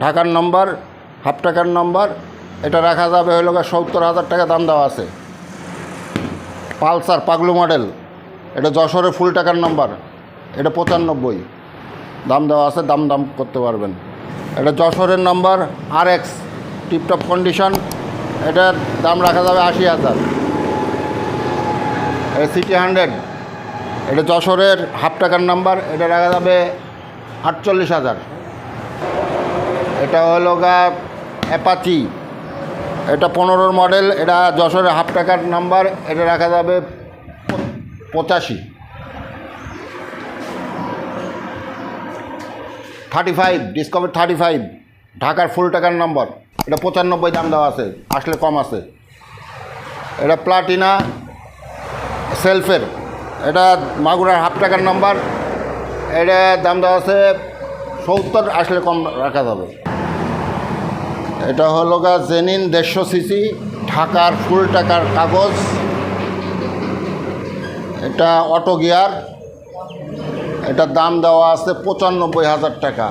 ঢাকার নম্বর, হাফ টাকার নম্বর, এটা রাখা যাবে হইল 70,000 টাকা দাম দেওয়া আছে। পালসার পাগলু মডেল, এটা যশোরের ফুল টাকার নম্বর, এটা 95 দাম দেওয়া আছে, দাম করতে পারবেন। এটা যশোরের নম্বর RX টিপটপ কন্ডিশন, এটার দাম রাখা যাবে 80,000। এটা সিটি 100, এটা যশোরের হাফ টাকার নাম্বার, এটা রাখা যাবে 48,000। এটা হলো অ্যাপাচি, এটা 15 মডেল, এটা যশোরের হাফ টাকার নাম্বার, এটা রাখা যাবে 85। 35 ডিসকভার 35 ঢাকার ফুল টাকার নম্বর, এটা 95 দাম দেওয়া আছে, আসলে কম আছে। এটা প্লাটিনা সেলফের, এটা মাগুরার হাফ টাকার নাম্বার, এটা দাম দেওয়া আছে 70, আসলে কম রাখা যাবে। এটা হলো জেনিন 150 সিসি ঢাকার ফুল টাকার কাগজ, এটা অটো গিয়ার, এটার দাম দেওয়া আছে 95,000 টাকা।